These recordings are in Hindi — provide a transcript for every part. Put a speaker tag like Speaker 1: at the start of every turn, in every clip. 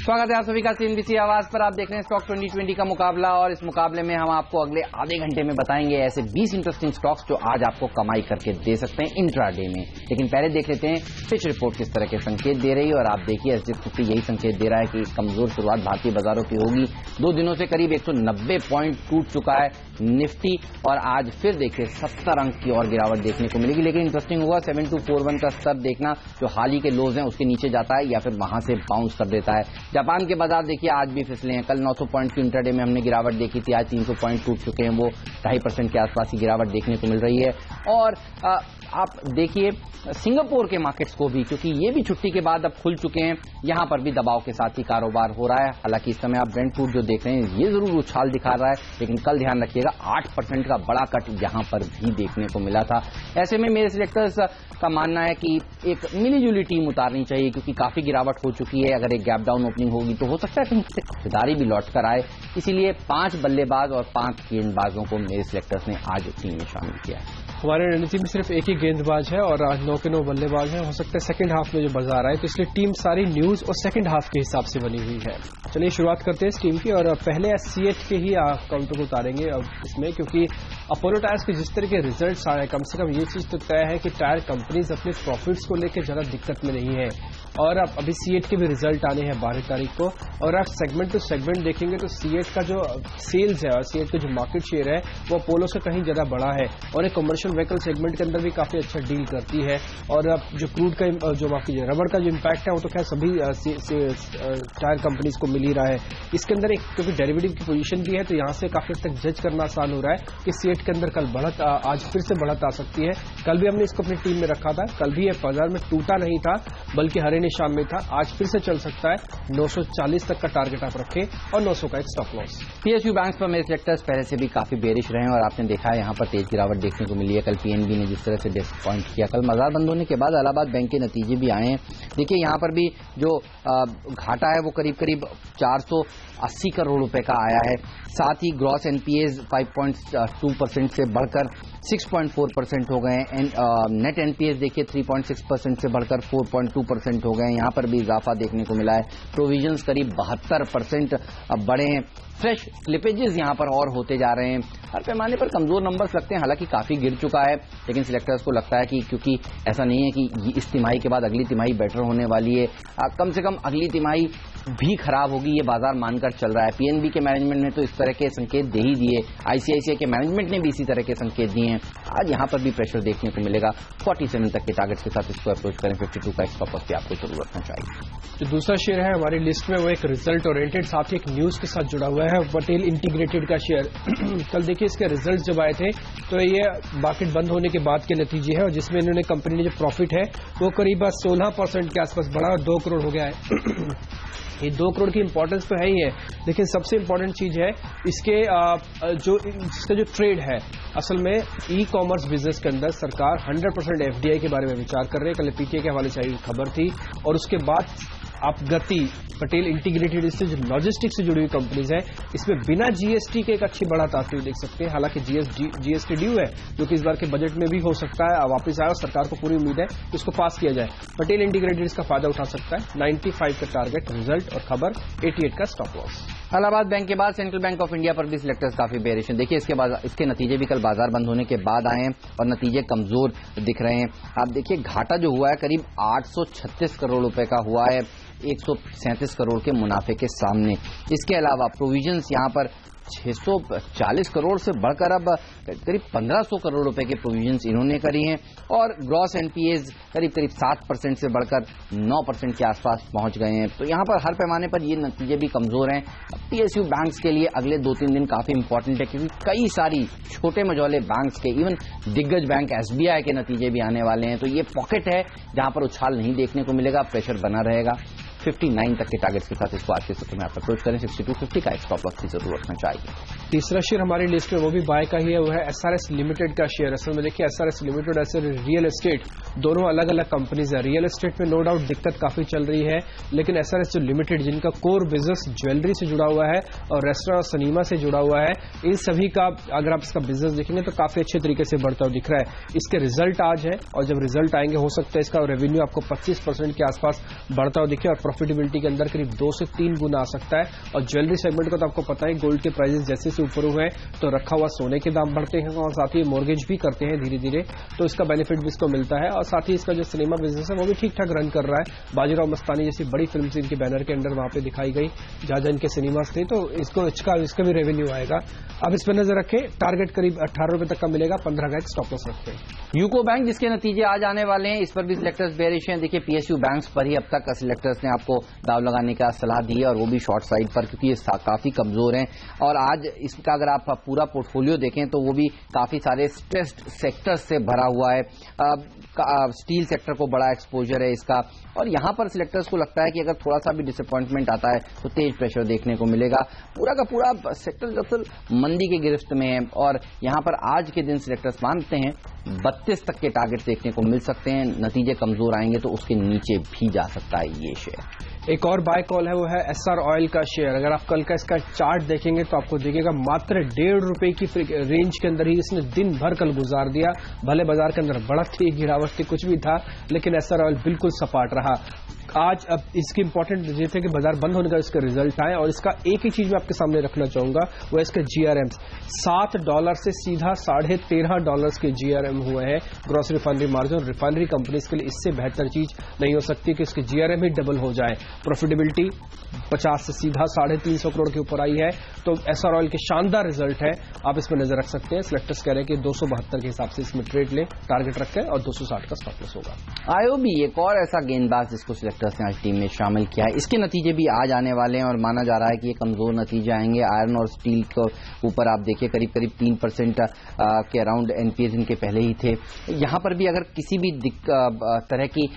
Speaker 1: स्वागत है आप सभी का सीएनबीसी आवाज पर। आप देख रहे हैं स्टॉक 2020 का मुकाबला और इस मुकाबले में हम आपको अगले आधे घंटे में बताएंगे ऐसे 20 इंटरेस्टिंग स्टॉक्स जो आज आपको कमाई करके दे सकते हैं इंट्राडे में। लेकिन पहले देख लेते हैं फिच रिपोर्ट किस तरह के संकेत दे रही है। और आप देखिए एसजी यही संकेत दे रहा है कि कमजोर शुरुआत भारतीय बाजारों की होगी। 2 दिनों से करीब 190 पॉइंट टूट चुका है निफ्टी और आज फिर देखिए 70 अंक की और गिरावट देखने को मिलेगी। लेकिन इंटरेस्टिंग होगा 7241 का स्तर देखना, जो हाल ही के लोज हैं उसके नीचे जाता है या फिर वहां से बाउंस कर देता है। जापान के बाजार देखिए आज भी फिसले हैं। कल 900 पॉइंट की इंट्राडे में हमने गिरावट देखी थी, आज 300 पॉइंट टूट चुके हैं। वो 2.5% के आसपास की गिरावट देखने को मिल रही है। और आप देखिए सिंगापुर के मार्केट्स को भी, क्योंकि ये भी छुट्टी के बाद अब खुल चुके हैं, यहां पर भी दबाव के साथ ही कारोबार हो रहा है। हालांकि इस समय आप ब्रेंट क्रूड जो देख रहे हैं ये जरूर उछाल दिखा रहा है, लेकिन कल ध्यान रखिएगा 8% का बड़ा कट यहां पर भी देखने को मिला था। ऐसे में मेरे सिलेक्टर्स का मानना है कि एक मिलीजुली टीम उतारनी चाहिए, क्योंकि काफी गिरावट हो चुकी है। अगर एक गैप डाउन ओपनिंग होगी तो हो सकता है कहीं से खरीदारी भी लौट कर आए। इसीलिए 5 बल्लेबाज और 5 गेंदबाजों को मेरे सिलेक्टर्स ने आज टीम में शामिल किया है।
Speaker 2: हमारे रणनीति में सिर्फ एक ही गेंदबाज है और आज 9 के 9 बल्लेबाज हैं। हो सकता है सेकंड हाफ में जो बाजार आए, तो इसलिए टीम सारी न्यूज और सेकंड हाफ के हिसाब से बनी हुई है। चलिए शुरुआत करते हैं इस टीम की और पहले सीएट के ही काउंटर को उतारेंगे अब इसमें, क्योंकि अपोलो टायर्स के जिस तरह के रिजल्ट्स आए, कम से कम ये चीज तो तय है कि टायर कंपनीज अपने प्रॉफिट्स को लेकर ज्यादा दिक्कत में नहीं है। और अब अभी सीएट के भी रिजल्ट आने हैं 12 तारीख को, और आप सेगमेंट टू सेगमेंट देखेंगे तो सीएट का जो सेल्स है और सीएट का जो मार्केट शेयर है वो अपोलो से कहीं ज्यादा बड़ा है और एक कमर्शियल व्हीकल सेगमेंट के अंदर भी काफी अच्छा डील करती है। और जो क्रूड का जो माफ कीजिए रबड़ का जो इम्पैक्ट है वो तो खैर सभी टायर कंपनीज को मिल ही रहा है। इसके अंदर एक क्योंकि डेरिवेटिव की पोजीशन भी है, तो यहां से काफी हद तक जज करना आसान हो रहा है कि सीएट के अंदर कल बढ़त आज फिर से बढ़त आ सकती है। कल भी हमने इसको अपनी टीम में रखा था, कल भी ये बाजार में टूटा नहीं था बल्कि हरे निशान में था। आज फिर से चल सकता है। 940 तक का टारगेट आप रखें और 900 का एक स्टॉप लॉस।
Speaker 1: पीएसयू बैंक्स पर मेरे सेक्टर्स पहले से भी काफी बेरिश रहे हैं और आपने देखा है यहां पर तेज गिरावट देखने को मिली है। कल पीएनबी ने जिस तरह से डिसअपॉइंट किया, कल बाजार बंद होने के बाद इलाहाबाद बैंक के नतीजे भी आए हैं। देखिए यहां पर भी जो घाटा है वो करीब करीब 480 करोड़ रुपए का आया है। साथ ही ग्रॉस एनपीएज 5.2% से बढ़कर 6.4% हो गए हैं। नेट एनपीएस देखिए 3.6% से बढ़कर 4.2% हो गए हैं। यहां पर भी इजाफा देखने को मिला है। प्रोविजंस करीब 72% अब बढ़े हैं। फ्रेश स्लिपेजेस यहां पर और होते जा रहे हैं। हर पैमाने पर कमजोर नंबर्स लगते हैं, हालांकि काफी गिर चुका है, लेकिन सिलेक्टर्स को लगता है कि क्योंकि ऐसा नहीं है कि इस तिमाही के बाद अगली तिमाही बेटर होने वाली है, कम से कम अगली तिमाही भी खराब होगी ये बाजार मानकर चल रहा है। पीएनबी के मैनेजमेंट ने तो इस तरह के संकेत दे ही दिए, आईसीआईसीआई के मैनेजमेंट ने भी इसी तरह के संकेत दिए हैं। आज यहां पर भी प्रेशर देखने को मिलेगा। 47 तक के टारगेट्स के साथ इसको अप्रोच करें। 52 का स्टॉप लॉस भी आपको जरूर रखना चाहिए।
Speaker 2: जो दूसरा शेयर है हमारी लिस्ट में वो एक रिजल्ट ओरिएंटेड साथ ही एक न्यूज के साथ जुड़ा हुआ है, पटेल इंटीग्रेटेड का शेयर। कल देखिए इसके रिजल्ट जब आए थे तो ये मार्केट बंद होने के बाद के नतीजे है, और जिसमें इन्होंने कंपनी ने जो प्रॉफिट है वो करीब 16% के आसपास बढ़ा और 2 करोड़ हो गया है। ये 2 करोड़ की इंपॉर्टेंस तो है ही है, लेकिन सबसे इंपॉर्टेंट चीज है इसके जिसका जो ट्रेड है। असल में ई कॉमर्स बिजनेस के अंदर सरकार 100% एफडीआई के बारे में विचार कर रहे हैं। कल पीटीआई के हवाले से आई खबर थी। और उसके बाद आप गति पटेल इंटीग्रेटेड इससे जो लॉजिस्टिक्स से जुड़ी हुई कंपनीज है, इसमें बिना जीएसटी के एक अच्छी बढ़त आती हुई देख सकते हैं। हालांकि जीएसटी ड्यू है, जो कि इस बार के बजट में भी हो सकता है वापस आए, और सरकार को पूरी उम्मीद है कि इसको पास किया जाए। पटेल इंटीग्रेटेड इसका फायदा उठा सकता है। 95 का टारगेट, रिजल्ट और खबर, 88 का स्टॉप लॉस।
Speaker 1: इलाहाबाद बैंक के बाद सेंट्रल बैंक ऑफ इंडिया पर भी सिलेक्टर्स काफी बेरिश हैं। देखिए इसके नतीजे भी कल बाजार बंद होने के बाद आए हैं और नतीजे कमजोर दिख रहे हैं। आप देखिए घाटा जो हुआ है करीब 836 करोड़ रुपए का हुआ है 137 करोड़ के मुनाफे के सामने। इसके अलावा प्रोविजंस यहां पर 640 करोड़ से बढ़कर अब करीब 1500 करोड़ रुपए के प्रोविजंस इन्होंने करी हैं। और ग्रॉस एनपीएज करीब 7% से बढ़कर 9% के आसपास पहुंच गए हैं। तो यहां पर हर पैमाने पर ये नतीजे भी कमजोर हैं। पीएसयू बैंक्स के लिए अगले 2-3 दिन काफी इंपॉर्टेंट है, क्योंकि कई सारी छोटे मझौले बैंक्स के, इवन दिग्गज बैंक एसबीआई के नतीजे भी आने वाले हैं। तो ये पॉकेट है जहां पर उछाल नहीं देखने को मिलेगा, प्रेशर बना रहेगा। 59 तक के टारगेट्स के साथ इसको आज के सत्र में आप अप्रोच करें। 6250 का स्टॉप लॉस की जरूर रखना चाहिए।
Speaker 2: तीसरा शेयर हमारी लिस्ट में वो भी बाय का ही है, वो है एसआरएस लिमिटेड का शेयर। असल में देखिए एसआरएस लिमिटेड ऐसे रियल एस्टेट दोनों अलग अलग कंपनीज है। रियल एस्टेट में नो डाउट दिक्कत काफी चल रही है, लेकिन एसआरएस जो लिमिटेड जिनका कोर बिजनेस ज्वेलरी से जुड़ा हुआ है और रेस्टोरेंट और सिनेमा से जुड़ा हुआ है, इन सभी का अगर आप इसका बिजनेस देखेंगे तो काफी अच्छे तरीके से बढ़ता हुआ दिख रहा है। इसके रिजल्ट आज है और जब रिजल्ट आएंगे हो सकता है इसका रेवेन्यू आपको 25% के आसपास बढ़ता हुआ दिखे और प्रॉफिटेबिलिटी के अंदर करीब 2 से 3 गुना आ सकता है। और ज्वेलरी सेगमेंट को तो आपको पता है गोल्ड के प्राइसेस जैसे से ऊपर हुए तो रखा हुआ सोने के दाम बढ़ते हैं और साथ ही मॉर्गेज भी करते हैं धीरे धीरे, तो इसका बेनिफिट भी इसको मिलता है। और साथ ही इसका जो सिनेमा बिजनेस है वो भी ठीक ठाक रन कर रहा है। बाजीराव मस्तानी जैसी बड़ी फिल्म इनके बैनर के अंडर वहां पे दिखाई गई जहां जहां इनके सिनेमास थे, तो इसका भी रेवेन्यू आएगा। अब इस पर नजर रखें, टारगेट करीब 18 रुपए तक का मिलेगा, 15 का एक स्टॉप लॉस रखते हैं।
Speaker 1: यूको बैंक जिसके नतीजे आज आने वाले हैं, इस पर भी सिलेक्टर्स बेरिश हैं। देखिए पीएसयू बैंक्स पर ही अब तक सिलेक्टर्स ने आपको दाव लगाने का सलाह दी है और वो भी शॉर्ट साइड पर, क्योंकि ये काफी कमजोर हैं। और आज इसका अगर आप पूरा पोर्टफोलियो देखें तो वो भी काफी सारे स्ट्रेस्ड सेक्टर्स से भरा हुआ है। स्टील सेक्टर को बड़ा एक्सपोजर है इसका, और यहां पर सिलेक्टर्स को लगता है कि अगर थोड़ा सा भी डिसअपॉइंटमेंट आता है तो तेज प्रेशर देखने को मिलेगा। पूरा का पूरा सेक्टर दरअसल मंदी की गिरफ्त में है और यहां पर आज के दिन सिलेक्टर्स मानते हैं 32 तक के टारगेट देखने को मिल सकते हैं। नतीजे कमजोर आएंगे तो उसके नीचे भी जा सकता है ये शेयर।
Speaker 2: एक और बाय कॉल है वो है एसआर ऑयल का शेयर। अगर आप कल का इसका चार्ट देखेंगे तो आपको दिखेगा मात्र 1.5 रुपए की रेंज के अंदर ही इसने दिन भर कल गुजार दिया। भले बाजार के अंदर बढ़त थी, गिरावट थी, कुछ भी था, लेकिन एसआर ऑयल बिल्कुल सपाट रहा। आज अब इसकी इंपॉर्टेंट ये थे कि बाजार बंद होने का इसका रिजल्ट आए और इसका एक ही चीज मैं आपके सामने रखना चाहूंगा, वो है इसके जीआरएम्स। $7 से सीधा $13.5 के जीआरएम हुए हैं gross refinery margin. Refinery companies के लिए इससे बेहतर चीज नहीं हो सकती कि इसके जीआरएम ही डबल हो जाए। प्रॉफिटेबिलिटी 50 से सीधा 350 करोड़ के ऊपर आई है, तो एसआर ऑयल के शानदार रिजल्ट है, आप इसमें नजर रख सकते हैं। सिलेक्टर्स कह रहे हैं कि 272 के हिसाब से इसमें ट्रेड लें, टारगेट रखें और 260 का स्टॉप लॉस होगा।
Speaker 1: आईओबी एक और ऐसा गेंदबाज जिसको सिलेक्टर्स ने आज टीम में शामिल किया है, इसके नतीजे भी आज आने वाले हैं और माना जा रहा है कि ये कमजोर नतीजे आएंगे। आयरन और स्टील के ऊपर आप देखिए करीब 3% के अराउंड एनपीएस इनके पहले ही थे। यहां पर भी अगर किसी भी तरह की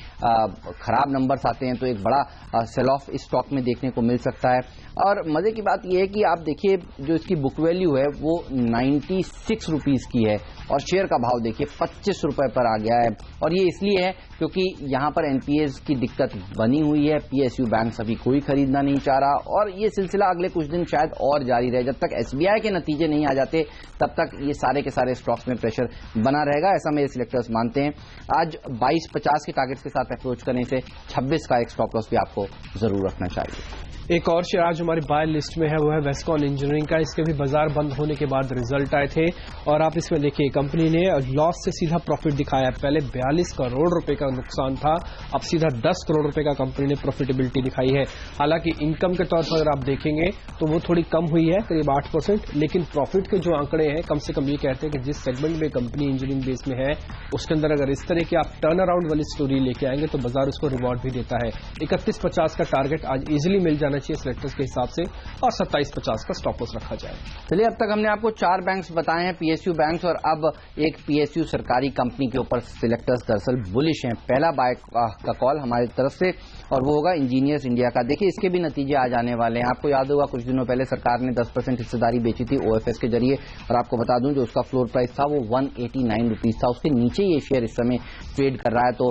Speaker 1: खराब नंबर्स आते हैं तो एक बड़ा सेल ऑफ इस स्टॉक में देखने को मिल सकता है। और मजे की बात यह है कि आप देखिए जो इसकी बुक वैल्यू है वो 96 रुपीज की है और शेयर का भाव देखिए 25 रुपए पर आ गया है। और ये इसलिए है क्योंकि यहां पर एनपीएस की दिक्कत बनी हुई है, पीएसयू बैंक अभी कोई खरीदना नहीं चाह रहा और ये सिलसिला अगले कुछ दिन शायद और जारी रहे। जब तक एसबीआई के नतीजे नहीं आ जाते तब तक ये सारे के सारे स्टॉक्स में प्रेशर बना रहेगा, ऐसा मेरे सिलेक्टर्स मानते हैं। आज 22.50 के टारगेट्स के साथ अप्रोच करने से 26 का एक स्टॉप लॉस भी आपको जरूर रखना चाहिए।
Speaker 2: एक और शेयर आज हमारी बाय लिस्ट में है वो है वेस्कॉन इंजीनियरिंग का। इसके भी बाजार बंद होने के बाद रिजल्ट आए थे और आप इसमें देखिए कंपनी ने लॉस से सीधा प्रॉफिट दिखाया है। पहले 42 करोड़ रुपए का नुकसान था, अब सीधा 10 करोड़ रुपए का कंपनी ने प्रॉफिटेबिलिटी दिखाई है। हालांकि इनकम के तौर पर अगर आप देखेंगे तो वो थोड़ी कम हुई है करीब 8%, लेकिन प्रॉफिट के जो आंकड़े हैं कम से कम ये कहते हैं कि जिस सेगमेंट में कंपनी इंजीनियरिंग बेस में है उसके अंदर अगर इस तरह की आप टर्न अराउंड वाली स्टोरी लेके आएंगे तो बाजार उसको रिवॉर्ड भी देता है। 31.50 का टारगेट आज इजिली मिल जाना चाहिए सिलेक्टर्स के हिसाब से और 27.50 का स्टॉप लॉस रखा जाए।
Speaker 1: चलिए अब तक हमने आपको 4 बैंक्स बताए हैं, पीएसयू बैंक्स, और अब एक पीएसयू सरकारी कंपनी के ऊपर सिलेक्टर्स दरअसल बुलिश हैं। पहला बाय का कॉल हमारी तरफ से और वो होगा इंजीनियर्स इंडिया का। देखिए इसके भी नतीजे आ जाने वाले हैं। आपको याद होगा कुछ दिनों पहले सरकार ने 10% हिस्सेदारी बेची थी ओएफएस के जरिए और आपको बता दूं जो उसका फ्लोर प्राइस था वो 189 रुपीज था, उसके नीचे ये शेयर इस समय ट्रेड कर रहा है। तो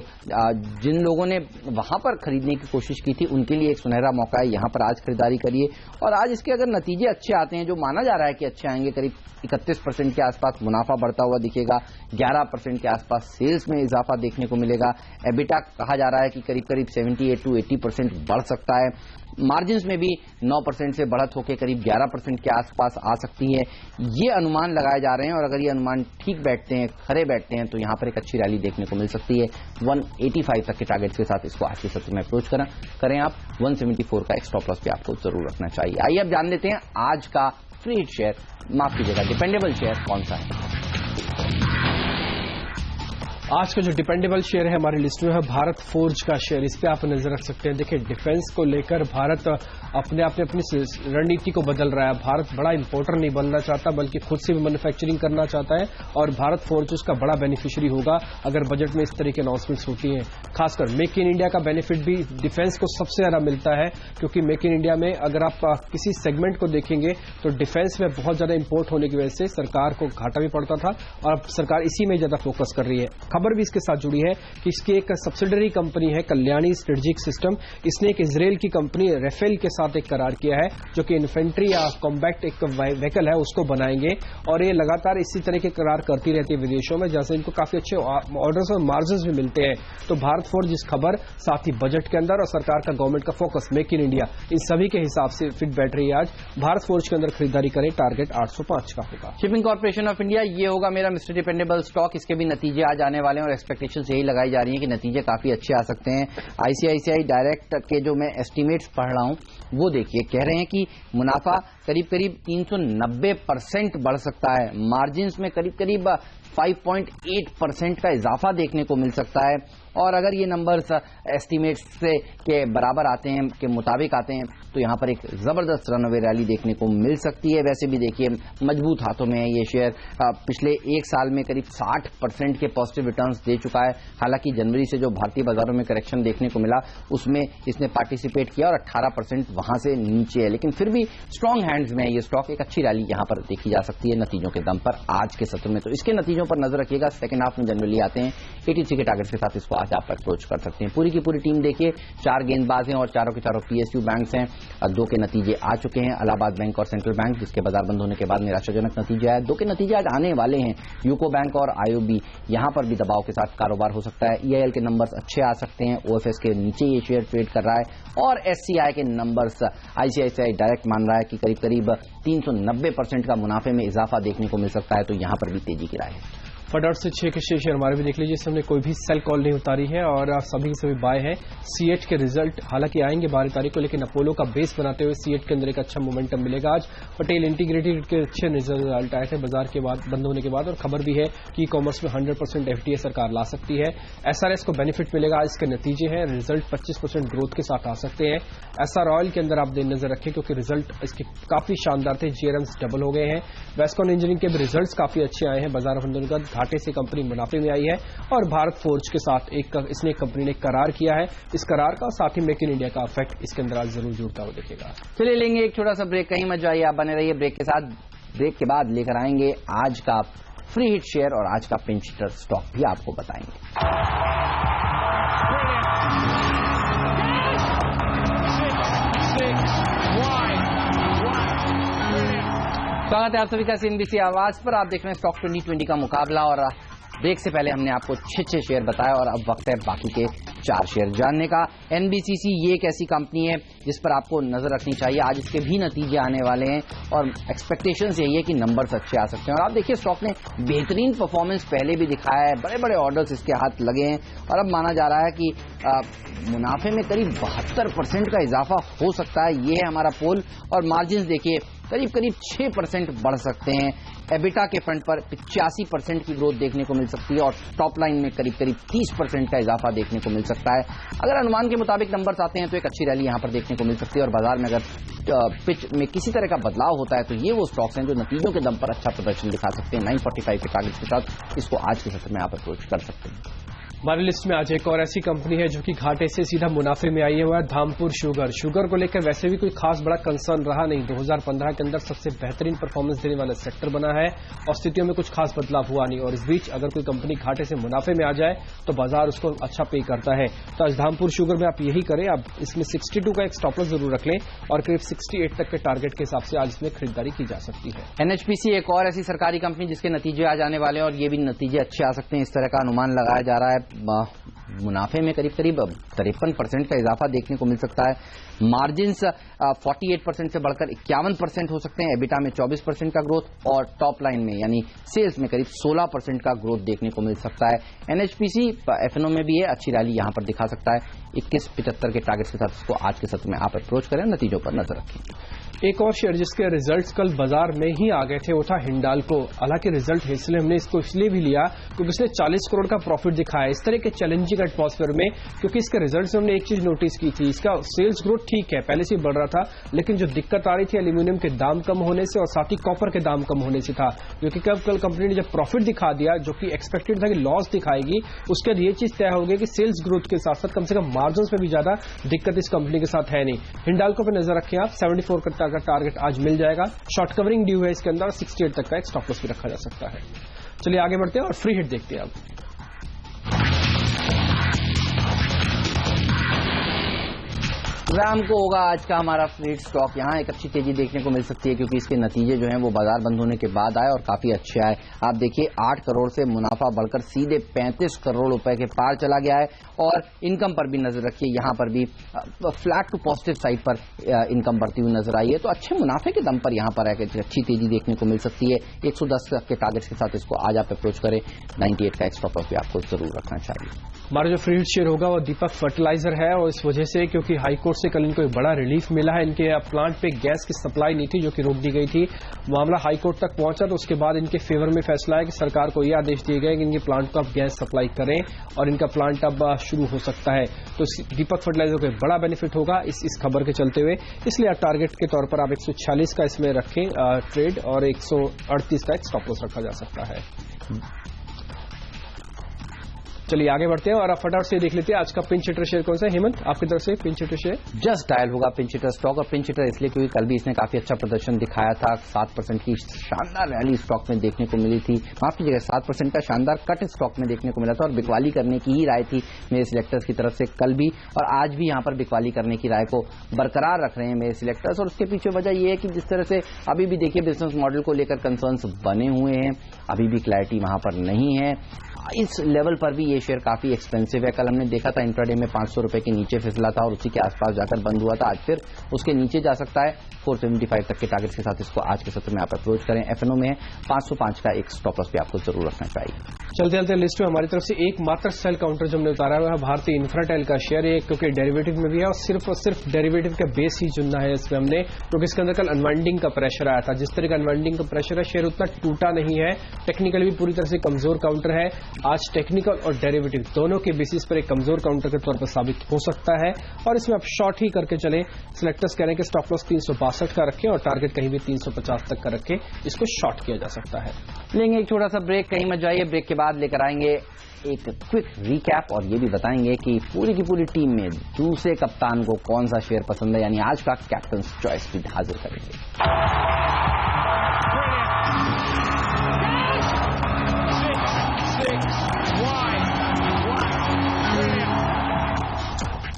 Speaker 1: जिन लोगों ने वहां पर खरीदने की कोशिश की थी उनके लिए एक सुनहरा मौका है, यहां पर आज खरीदारी करिए। और आज इसके अगर नतीजे अच्छे आते हैं, जो माना जा रहा है कि अच्छे आएंगे, करीब 31% के आसपास मुनाफा बढ़ता हुआ दिखेगा, 11% के आसपास सेल्स में इजाफा देखने को मिलेगा, एबिटा कहा जा रहा है कि करीब 78 to 80% बढ़ सकता है, मार्जिन्स में भी 9% से बढ़त होकर करीब 11% के आसपास आ सकती है। ये अनुमान लगाए जा रहे हैं और अगर ये अनुमान ठीक बैठते हैं, खरे बैठते हैं, तो यहां पर एक अच्छी रैली देखने को मिल सकती है। 185 तक के टारगेट्स के साथ इसको आज के सत्र में अप्रोच करें आप। 174 का एक स्टॉप लॉस भी आपको जरूर रखना चाहिए। आइए अब जान लेते हैं आज का फ्री हिट शेयर, माफ कीजिएगा डिपेंडेबल शेयर कौन सा है।
Speaker 2: आज का जो डिपेंडेबल शेयर है हमारी लिस्ट में है भारत फोर्ज का शेयर। इस पे आप नजर रख सकते हैं। देखिए, डिफेंस को लेकर भारत अपने आप में अपनी रणनीति को बदल रहा है। भारत बड़ा इंपोर्टर नहीं बनना चाहता, बल्कि खुद से भी मैन्युफैक्चरिंग करना चाहता है, और भारत फोर्ज उसका बड़ा बेनिफिशियरी होगा अगर बजट में इस तरह की अनाउंसमेंट्स होती हैं। खासकर मेक इन इंडिया का बेनिफिट भी डिफेंस को सबसे ज्यादा मिलता है, क्योंकि मेक इन इंडिया में अगर आप किसी सेगमेंट को देखेंगे तो डिफेंस में बहुत ज्यादा इंपोर्ट होने की वजह से सरकार को घाटा भी पड़ता था, और अब सरकार इसी में ज्यादा फोकस कर रही है। खबर भी इसके साथ जुड़ी है कि इसकी एक सब्सिडरी कंपनी है कल्याणी स्ट्रेटेजिक सिस्टम। इसने एक इजराइल की कंपनी रेफेल के साथ एक करार किया है, जो कि इन्फेंट्री या कॉम्बैक्ट एक व्हीकल है उसको बनाएंगे, और ये लगातार इसी तरह के करार करती रहती है विदेशों में, जैसे इनको काफी अच्छे ऑर्डर्स और मार्जिन भी मिलते हैं। तो भारत फोर्ज इस खबर, साथ ही बजट के अंदर और सरकार का गवर्नमेंट का फोकस मेक इन इंडिया, इन सभी के हिसाब से फिट बैठ रही है। आज भारत फोर्ज के अंदर खरीदारी करें, टारगेट 805 का होगा।
Speaker 1: शिपिंग कॉर्पोरेशन ऑफ इंडिया, ये होगा मेरा मिस्टर डिपेंडेबल स्टॉक। इसके भी नतीजे आज आने वाले हैं और एक्सपेक्टेशंस यही लगाई जा रही है कि नतीजे काफी अच्छे आ सकते हैं। आईसीआईसीआई डायरेक्ट के जो मैं एस्टीमेट्स पढ़ रहा हूं वो देखिए, कह रहे हैं कि मुनाफा करीब करीब 390% बढ़ सकता है, मार्जिन्स में करीब करीब 5.8% का इजाफा देखने को मिल सकता है, और अगर ये नंबर्स एस्टीमेट्स से के बराबर आते हैं, के मुताबिक आते हैं, तो यहां पर एक जबरदस्त रनअवे रैली देखने को मिल सकती है। वैसे भी देखिए, मजबूत हाथों में है ये शेयर। पिछले एक साल में करीब 60% के पॉजिटिव रिटर्न्स दे चुका है। हालांकि जनवरी से जो भारतीय बाजारों में करेक्शन देखने को मिला उसमें इसने पार्टिसिपेट किया और 18% वहां से नीचे है, लेकिन फिर भी स्ट्रांग हैंड्स में है ये स्टॉक। एक अच्छी रैली यहां पर देखी जा सकती है नतीजों के दम पर आज के सत्र में। तो इसके नतीजों पर नजर रखिएगा, सेकंड हाफ में जनरली आते हैं। 83 के टारगेट के साथ इसको आज आप अप्रोच कर सकते हैं। पूरी की पूरी टीम देखिए, 4 गेंदबाज हैं और चारों के चारों पीएसयू बैंक्स हैं। 2 के नतीजे आ चुके हैं, इलाहाबाद बैंक और सेंट्रल बैंक, जिसके बाजार बंद होने के बाद निराशाजनक नतीजे आए। 2 के नतीजे आज आने वाले हैं, यूको बैंक और आईओबी, यहां पर भी दबाव के साथ कारोबार हो सकता है। ईआईएल के नंबर्स अच्छे आ सकते हैं, ओएफएस के नीचे ये शेयर ट्रेड कर रहा है, और एससीआई के नंबर्स आईसीआईसीआई डायरेक्ट मान रहा है कि करीब करीब 390% का मुनाफे में इजाफा देखने को मिल सकता है, तो यहां पर भी तेजी की राय है।
Speaker 2: फटाफट से 6 के शेयर हमारे भी देख लीजिए, इसमें हमने कोई भी सेल कॉल नहीं उतारी है और सभी के सभी बाय है। सीएट के रिजल्ट हालांकि आएंगे 12 तारीख को, लेकिन अपोलो का बेस बनाते हुए सीएट के अंदर एक अच्छा मोमेंटम मिलेगा आज। पटेल इंटीग्रेटेड के अच्छे रिजल्ट आए थे बाजार के बाद, बंद होने के बाद, और खबर भी है कि कॉमर्स में 100% एफडीए सरकार ला सकती है। एसआरएस को बेनिफिट मिलेगा, आज इसके नतीजे हैं, रिजल्ट 25% ग्रोथ के साथ आ सकते हैं। एसआर ऑयल के अंदर आप नजर रखें, क्योंकि रिजल्ट इसके काफी शानदार थे, जीआरएम्स डबल हो गए हैं। वेस्कॉन इंजीनियरिंग के भी रिजल्ट काफी अच्छे आए हैं, बाजार बंद होने के बाद घाटे से कंपनी मुनाफे में आई है। और भारत फोर्ज के साथ इसने कंपनी ने करार किया है, इस करार का साथ ही मेक इन इंडिया का इफेक्ट इसके अंदर आज जरूर जुड़ता हुआ दिखेगा।
Speaker 1: चलिए लेंगे एक छोटा सा ब्रेक, कहीं मत जाइए, आप बने रहिए ब्रेक के साथ। ब्रेक के बाद लेकर आएंगे आज का फ्री हिट शेयर और आज का पिंच हिटर स्टॉक भी आपको बताएंगे। स्वागत है आप सभी का सीएनबीसी आवाज पर। आप देख रहे हैं स्टॉक 2020 का मुकाबला, और ब्रेक से पहले हमने आपको 6 शेयर बताया और अब वक्त है बाकी के 4 शेयर जानने का। एनबीसीसी ये एक ऐसी कंपनी है जिस पर आपको नजर रखनी चाहिए, आज इसके भी नतीजे आने वाले हैं और एक्सपेक्टेशंस यही है कि नंबर्स अच्छे आ सकते हैं। और आप देखिए, स्टॉक ने बेहतरीन परफॉर्मेंस पहले भी दिखाया है, बड़े बड़े ऑर्डर्स इसके हाथ लगे हैं, और अब माना जा रहा है कि मुनाफे में करीब 72% का इजाफा हो सकता है। ये है हमारा पोल, और मार्जिन देखिए करीब करीब 6% बढ़ सकते हैं। एबिटा के फ्रंट पर 85% की ग्रोथ देखने को मिल सकती है, और टॉप लाइन में करीब करीब 30% का इजाफा देखने को मिल सकता है। अगर अनुमान के मुताबिक नंबर्स आते हैं तो एक अच्छी रैली यहां पर देखने को मिल सकती है, और बाजार में अगर पिच में किसी तरह का बदलाव होता है तो ये वो स्टॉक्स हैं जो नतीजों के दम पर अच्छा प्रदर्शन दिखा सकते हैं। 945 के टारगेट के साथ इसको आज के सत्र में आप अप्रोच कर सकते हैं।
Speaker 2: हमारी लिस्ट में आज एक और ऐसी कंपनी है जो कि घाटे से सीधा मुनाफे में आई है, वह धामपुर शुगर। शुगर को लेकर वैसे भी कोई खास बड़ा कंसर्न रहा नहीं, 2015 के अंदर सबसे बेहतरीन परफॉर्मेंस देने वाला सेक्टर बना है और स्थितियों में कुछ खास बदलाव हुआ नहीं, और इस बीच अगर कोई कंपनी घाटे से मुनाफे में आ जाए तो बाजार उसको अच्छा पे करता है। तो आज धामपुर शुगर में आप यही करें, आप इसमें 62 का एक स्टॉप लॉस जरूर रख लें, और करीब 68 तक के टारगेट के हिसाब से आज इसमें खरीदारी की जा सकती है।
Speaker 1: एनएचपीसी एक और ऐसी सरकारी कंपनी जिसके नतीजे आ जाने वाले हैं, और ये भी नतीजे अच्छे आ सकते हैं, इस तरह का अनुमान लगाया जा रहा है। मुनाफे में करीब करीब 53% का इजाफा देखने को मिल सकता है। मार्जिन्स 48% से बढ़कर 51% हो सकते हैं। एबिटा में 24% का ग्रोथ, और टॉप लाइन में यानी सेल्स में करीब 16% का ग्रोथ देखने को मिल सकता है। एनएचपीसी एफएनओ में भी है, अच्छी रैली यहां पर दिखा सकता है। 21.75 के टारगेट्स के साथ इसको आज के सत्र में आप अप्रोच करें, नतीजों पर नजर रखें।
Speaker 2: एक और शेयर जिसके रिजल्ट्स कल बाजार में ही आ गए थे वो था हिंडाल्को। हालांकि रिजल्ट इसलिए हमने इसको इसलिए भी लिया क्योंकि इसने 40 करोड़ का प्रॉफिट दिखाया इस तरह के चैलेंजिंग एटमॉस्फेयर में, क्योंकि इसके रिजल्ट्स में हमने एक चीज नोटिस की थी, इसका सेल्स ग्रोथ ठीक है, पहले से बढ़ रहा था, लेकिन जो दिक्कत आ रही थी एल्यूमिनियम के दाम कम होने से और साथ ही कॉपर के दाम कम होने से था। क्योंकि कल कंपनी ने जब प्रॉफिट दिखा दिया जो कि एक्सपेक्टेड था कि लॉस दिखाएगी, उसके बाद ये चीज तय हो गई कि सेल्स ग्रोथ के साथ साथ कम से कम मार्जिन में भी ज्यादा दिक्कत इस कंपनी के साथ है नहीं। हिंडाल्को पर नजर रखें आप, 74 का टारगेट आज मिल जाएगा। शॉर्ट कवरिंग ड्यू है इसके अंदर, 68 तक का एक स्टॉप लॉस भी रखा जा सकता है। चलिए आगे बढ़ते हैं और फ्री हिट देखते हैं अब।
Speaker 1: रैमको होगा आज का हमारा फ्री स्टॉक। यहाँ एक अच्छी तेजी देखने को मिल सकती है क्योंकि इसके नतीजे जो हैं वो बाजार बंद होने के बाद आए और काफी अच्छे आए। आप देखिए 8 करोड़ से मुनाफा बढ़कर सीधे 35 करोड़ रुपए के पार चला गया है और इनकम पर भी नजर रखिए, यहाँ पर भी फ्लैट टू पॉजिटिव साइड पर इनकम बढ़ती हुई नजर आई है। तो अच्छे मुनाफे के दम पर यहाँ पर अच्छी तेजी देखने को मिल सकती है। 110 के टारगेट्स के साथ इसको आज आप अप्रोच करें। 98 का एक स्टॉप लॉस भी आपको जरूर रखना चाहिए।
Speaker 2: हमारा जो फ्री हिट शेयर होगा वो दीपक फर्टिलाइजर है और इस वजह से क्योंकि हाईकोर्ट से कल इनको एक बड़ा रिलीफ मिला है। इनके प्लांट पे गैस की सप्लाई नहीं थी जो कि रोक दी गई थी, मामला हाईकोर्ट तक पहुंचा तो उसके बाद इनके फेवर में फैसला है कि सरकार को यह आदेश दिए गए कि इनके प्लांट को अब गैस सप्लाई करें और इनका प्लांट अब शुरू हो सकता है। तो दीपक फर्टिलाइजर को एक बड़ा बेनिफिट होगा इस खबर के चलते हुए, इसलिए आप टारगेट के तौर पर आप 146 का इसमें रखें ट्रेड और 138 का एक स्टॉप लॉस रखा जा सकता है। चलिए आगे बढ़ते हैं और आप फटाफट से देख लेते हैं आज का पिंच हिटर शेयर कौन सा है। हेमंत आपकी तरफ से pinch hitter share
Speaker 1: just dial होगा पिंच हिटर स्टॉक, और पिंच हिटर इसलिए क्योंकि कल भी इसने काफी अच्छा प्रदर्शन दिखाया था। 7% की शानदार रैली स्टॉक में देखने को मिली थी, माफ कीजिएगा 7% का शानदार कट स्टॉक में देखने को मिला था और बिकवाली करने की ही राय थी मेरे सिलेक्टर्स की तरफ से कल भी और आज भी यहाँ पर बिकवाली करने की राय को बरकरार रख रहे हैं मेरे सिलेक्टर्स। और उसके पीछे वजह यह है कि जिस तरह से अभी भी देखिए बिजनेस मॉडल को लेकर कंसर्न्स बने हुए हैं, अभी भी क्लैरिटी वहां पर नहीं है। इस लेवल पर भी ये शेयर काफी एक्सपेंसिव है। कल हमने देखा था इंट्राडे में 500 रुपए के नीचे फिसला था और उसी के आसपास जाकर बंद हुआ था, आज फिर उसके नीचे जा सकता है। 475 तक के टारगेट के साथ इसको आज के सत्र में आप अप्रोच करें। एफएनओ में 505 का एक स्टॉप लॉस भी आपको जरूर रखना चाहिए।
Speaker 2: चलते चलते लिस्ट में हमारी तरफ से एक मात्र सेल काउंटर जो हमने उतारा हुआ है भारतीय इंफ्राटेल का शेयर है, क्योंकि डेरिवेटिव में भी है और सिर्फ डेरिवेटिव का बेस ही चुनना है इसमें हमने, क्योंकि इसके अंदर कल अनवाइंडिंग का प्रेशर आया था। जिस तरह का अनवाइंडिंग का प्रेशर है शेयर उतना टूटा नहीं है, टेक्निकल भी पूरी तरह से कमजोर काउंटर है। आज टेक्निकल और डेरिवेटिव दोनों के बेसिस पर एक कमजोर काउंटर के तौर पर साबित हो सकता है और इसमें आप शॉर्ट ही करके चले। सिलेक्टर्स कह रहे हैं कि स्टॉप लॉस 362 का रखें और टारगेट कहीं भी 350 तक का रखें, इसको शॉर्ट किया जा सकता है।
Speaker 1: लेंगे एक छोटा सा ब्रेक, कहीं मत जाइए। ब्रेक के बाद लेकर आएंगे एक क्विक रिकैप और ये भी बताएंगे कि पूरी की पूरी टीम में दूसरे कप्तान को कौन सा शेयर पसंद है, यानी आज का कैप्टन चॉइस भी हाजिर करेंगे।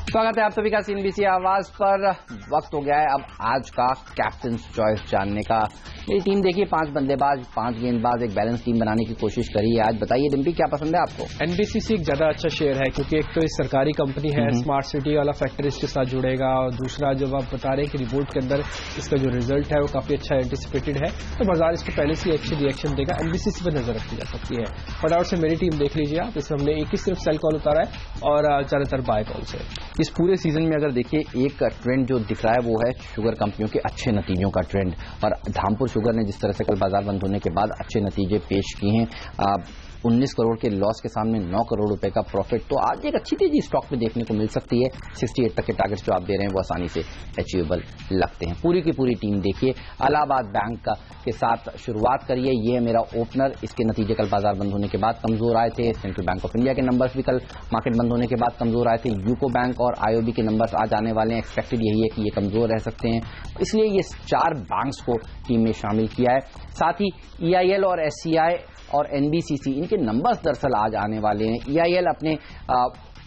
Speaker 1: स्वागत है आप सभी का सीएनबीसी आवाज पर। वक्त हो गया है अब आज का कैप्टन चॉइस जानने का। मेरी टीम देखिए 5 बल्लेबाज 5 गेंदबाज, एक बैलेंस टीम बनाने की कोशिश करी है। आज बताइए डिम्पी क्या पसंद है आपको?
Speaker 2: एनबीसीसी एक ज्यादा अच्छा शेयर है क्योंकि एक तो इस सरकारी कंपनी है, स्मार्ट सिटी वाला फैक्टर इसके साथ जुड़ेगा और दूसरा जब आप बता रहे हैं कि रिपोर्ट के अंदर इसका जो रिजल्ट है वो काफी अच्छा एंटिसिपेटेड है तो बाजार इसको पहले से अच्छी रिएक्शन देगा। एनबीसीसी पर नजर रखी जा सकती है। फटाफट से मेरी टीम देख लीजिए आप, इसमें हमने एक ही सिर्फ सेल कॉल उतारा है और ज्यादातर बाय कॉल से।
Speaker 1: इस पूरे सीजन में अगर देखिए एक ट्रेंड जो दिख रहा है वो है शुगर कंपनियों के अच्छे नतीजों का ट्रेंड, और धामपुर शुगर ने जिस तरह से कल बाजार बंद होने के बाद अच्छे नतीजे पेश किए हैं, 19 करोड़ के लॉस के सामने 9 करोड़ रुपए का प्रॉफिट, तो आज एक अच्छी तेजी स्टॉक में देखने को मिल सकती है। 68 तक के टारगेट्स जो आप दे रहे हैं वो आसानी से अचीवेबल लगते हैं। पूरी की पूरी टीम देखिए इलाहाबाद बैंक के साथ शुरुआत करिए, ये है मेरा ओपनर। इसके नतीजे कल बाजार बंद होने के बाद कमजोर आए थे। सेंट्रल बैंक ऑफ इंडिया के नंबर्स भी कल मार्केट बंद होने के बाद कमजोर आए थे। यूको बैंक और आईओबी के नंबर्स आज आने वाले हैं, एक्सपेक्टेड यही है कि ये कमजोर रह सकते हैं, इसलिए ये 4 बैंक्स को टीम में शामिल किया है। साथ ही ईआईएल और एससीआई और एनबीसीसी इनके नंबर्स दरअसल आज आने वाले हैं। ईआईएल अपने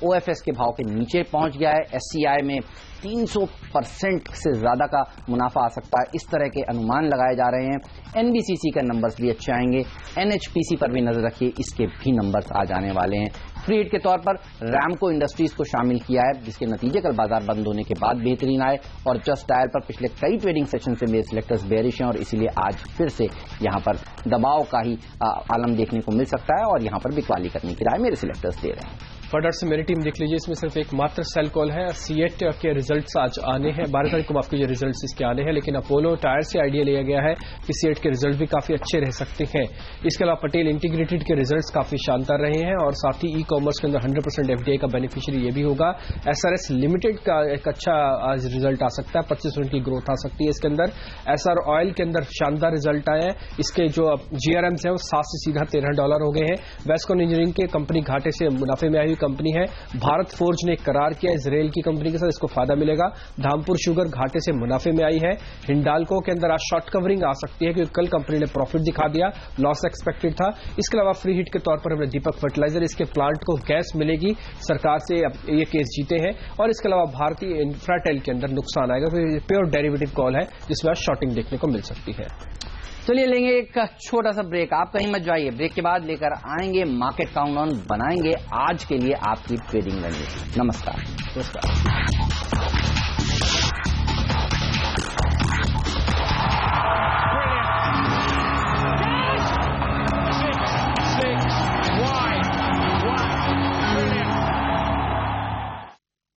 Speaker 1: ओएफएस के भाव के नीचे पहुंच गया है, एससीआई में 300% से ज्यादा का मुनाफा आ सकता है, इस तरह के अनुमान लगाए जा रहे हैं। एनबीसीसी का नंबर्स भी अच्छे आएंगे। एनएचपीसी पर भी नजर रखिए, इसके भी नंबर्स आज आने वाले हैं। फ्री हिट के तौर पर रैमको इंडस्ट्रीज को शामिल किया है, जिसके नतीजे कल बाजार बंद होने के बाद बेहतरीन आए, और जस्ट डायल पर पिछले कई ट्रेडिंग सेशन से मेरे सिलेक्टर्स बेरिश हैं और इसीलिए आज फिर से यहां पर दबाव का ही आलम देखने को मिल सकता है और यहां पर बिकवाली करने की राय मेरे सिलेक्टर्स दे रहे हैं।
Speaker 2: फटाफट से मेरी टीम देख लीजिए, इसमें सिर्फ एक मात्र सेल कॉल है। सीएट के रिजल्ट्स आज आने हैं, 12 तारीख को माफ कीजिए रिजल्ट्स इसके आने हैं, लेकिन अपोलो टायर से आइडिया लिया गया है कि सीएट के रिजल्ट भी काफी अच्छे रह सकते हैं। इसके अलावा पटेल इंटीग्रेटेड के रिजल्ट्स काफी शानदार रहे हैं और साथ ही ई कॉमर्स के अंदर 100% एफडीआई का बेनिफिशियरी ये भी होगा। एसआरएस लिमिटेड का एक अच्छा आज रिजल्ट आ सकता है, 25% की ग्रोथ आ सकती है इसके अंदर। एसआर ऑयल के अंदर शानदार रिजल्ट आया है, इसके जो जीआरएम्स है वो 7 से सीधा $13 हो गए हैं। वेस्कॉन इंजीनियरिंग के कंपनी घाटे से मुनाफे में आई हुई कंपनी है। भारत फोर्ज ने करार किया इसराइल की कंपनी के साथ, इसको फायदा मिलेगा। धामपुर शुगर घाटे से मुनाफे में आई है। हिंडाल्को के अंदर आज शॉर्ट कवरिंग आ सकती है क्योंकि कल कंपनी ने प्रॉफिट दिखा दिया, लॉस एक्सपेक्टेड था। इसके अलावा फ्री हिट के तौर पर हमने दीपक फर्टिलाइजर, इसके प्लांट को गैस मिलेगी, सरकार से ये केस जीते हैं। और इसके अलावा भारतीय इंफ्राटेल के अंदर नुकसान आएगा, प्योर डेरिवेटिव कॉल है जिसमें आज शॉर्टिंग देखने को मिल सकती है।
Speaker 1: चलिए लेंगे एक छोटा सा ब्रेक, आप कहीं मत जाइए। ब्रेक के बाद लेकर आएंगे मार्केट काउंटडाउन, बनाएंगे आज के लिए आपकी ट्रेडिंग रणनीति। नमस्कार।